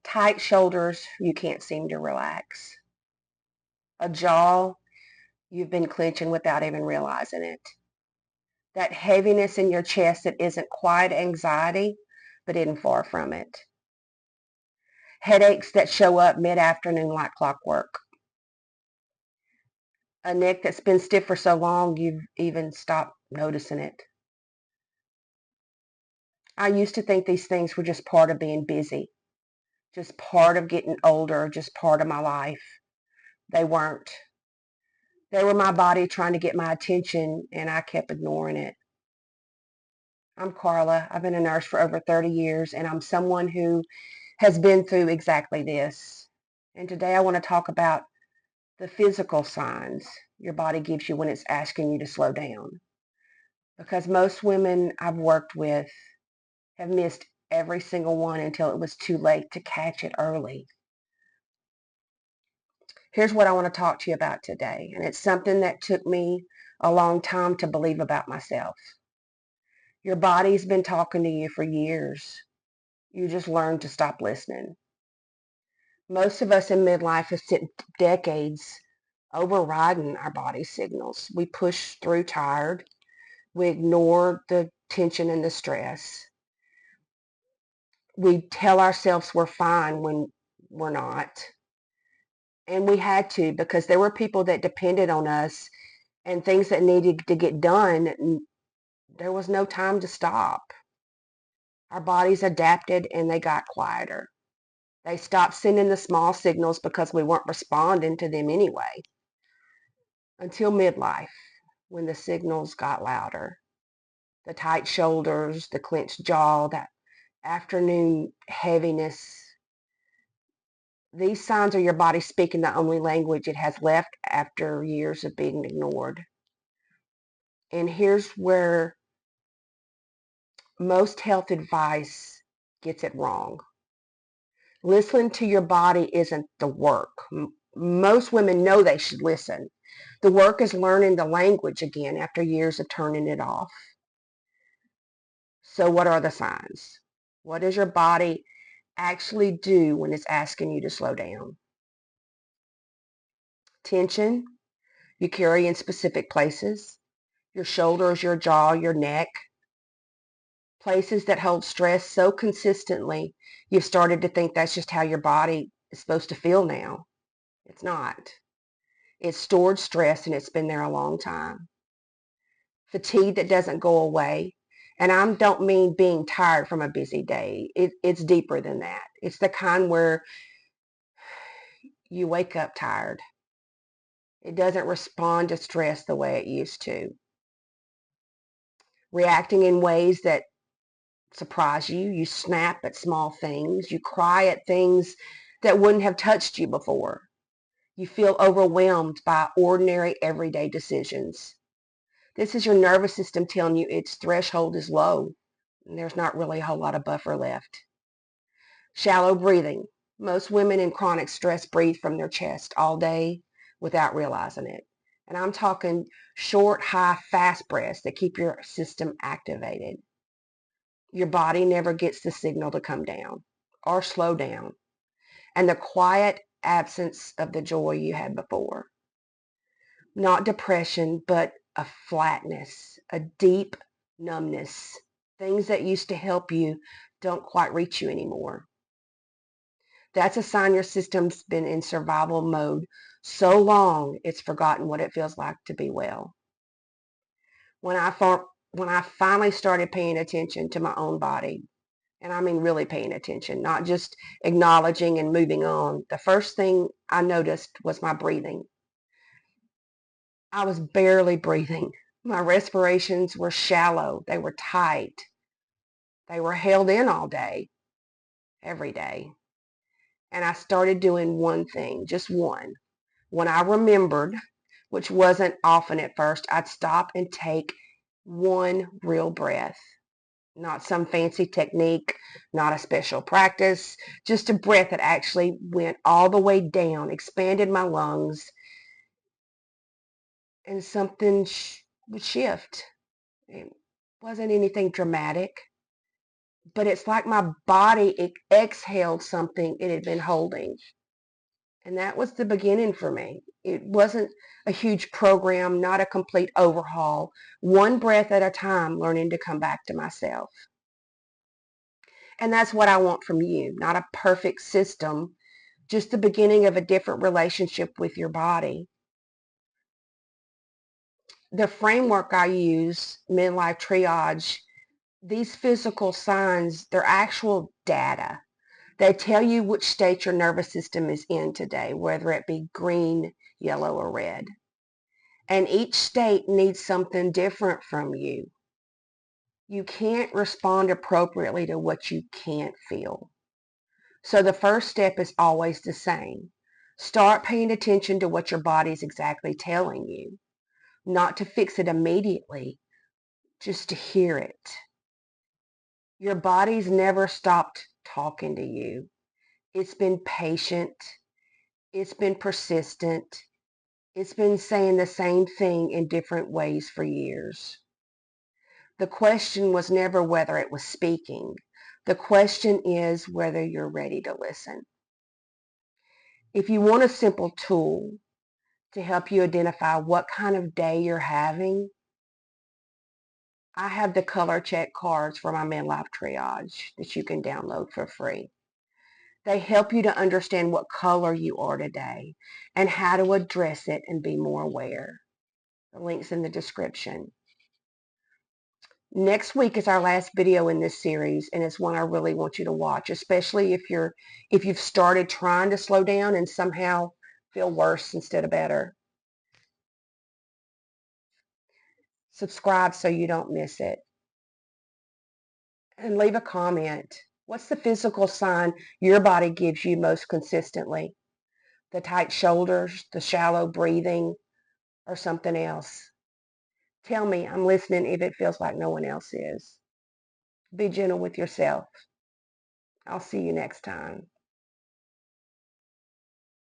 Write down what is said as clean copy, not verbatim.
Tight shoulders you can't seem to relax. A jaw you've been clenching without even realizing it. That heaviness in your chest that isn't quite anxiety, but isn't far from it. Headaches that show up mid-afternoon like clockwork. A neck that's been stiff for so long you've even stopped noticing it. I used to think these things were just part of being busy, just part of getting older, just part of my life. They weren't. They were my body trying to get my attention, and I kept ignoring it. I'm Carla. I've been a nurse for over 30 years, and I'm someone who has been through exactly this. And today I want to talk about the physical signs your body gives you when it's asking you to slow down. Because most women I've worked with have missed every single one until it was too late to catch it early. Here's what I want to talk to you about today, and it's something that took me a long time to believe about myself. Your body's been talking to you for years. You just learned to stop listening. Most of us in midlife have spent decades overriding our body signals. We push through tired. We ignore the tension and the stress. We tell ourselves we're fine when we're not. And we had to, because there were people that depended on us and things that needed to get done. There was no time to stop. Our bodies adapted and they got quieter. They stopped sending the small signals because we weren't responding to them anyway. Until midlife, when the signals got louder. The tight shoulders, the clenched jaw, that afternoon heaviness. These signs are your body speaking the only language it has left after years of being ignored. And here's where most health advice gets it wrong. Listening to your body isn't the work. Most women know they should listen. The work is learning the language again after years of turning it off. So what are the signs? What does your body actually do when it's asking you to slow down? Tension you carry in specific places, your shoulders, your jaw, your neck, places that hold stress so consistently you've started to think that's just how your body is supposed to feel now. It's not. It's stored stress and it's been there a long time. Fatigue that doesn't go away. And I don't mean being tired from a busy day. It's deeper than that. It's the kind where you wake up tired. It doesn't respond to stress the way it used to. Reacting in ways that surprise you. You snap at small things. You cry at things that wouldn't have touched you before. You feel overwhelmed by ordinary everyday decisions. This is your nervous system telling you its threshold is low and there's not really a whole lot of buffer left. Shallow breathing. Most women in chronic stress breathe from their chest all day without realizing it. And I'm talking short, high, fast breaths that keep your system activated. Your body never gets the signal to come down or slow down. And the quiet absence of the joy you had before. Not depression, but a flatness, a deep numbness. Things that used to help you don't quite reach you anymore. That's a sign your system's been in survival mode so long it's forgotten what it feels like to be well. When I finally started paying attention to my own body, and I mean really paying attention, not just acknowledging and moving on, the first thing I noticed was my breathing. I was barely breathing. My respirations were shallow. They were tight. They were held in all day, every day. And I started doing one thing, just one. When I remembered, which wasn't often at first, I'd stop and take one real breath. Not some fancy technique, not a special practice, just a breath that actually went all the way down, expanded my lungs, and something would shift. It wasn't anything dramatic. but it's like my body exhaled something it had been holding. And that was the beginning for me. It wasn't a huge program, not a complete overhaul. One breath at a time, learning to come back to myself. And that's what I want from you. Not a perfect system, just the beginning of a different relationship with your body. The framework I use, Midlife Triage, these physical signs, they're actual data. They tell you which state your nervous system is in today, whether it be green, yellow, or red. And each state needs something different from you. You can't respond appropriately to what you can't feel. So the first step is always the same. Start paying attention to what your body is exactly telling you. Not to fix it immediately, just to hear it. Your body's never stopped talking to you. It's been patient. It's been persistent. It's been saying the same thing in different ways for years. The question was never whether it was speaking. The question is whether you're ready to listen. If you want a simple tool to help you identify what kind of day you're having, I have the color check cards for my Midlife Triage that you can download for free. They help you to understand what color you are today and how to address it and be more aware. The link's in the description. Next week is our last video in this series, and it's one I really want you to watch, especially if you've started trying to slow down and somehow feel worse instead of better. Subscribe so you don't miss it. And leave a comment. What's the physical sign your body gives you most consistently? The tight shoulders, the shallow breathing, or something else? Tell me, I'm listening if it feels like no one else is. Be gentle with yourself. I'll see you next time.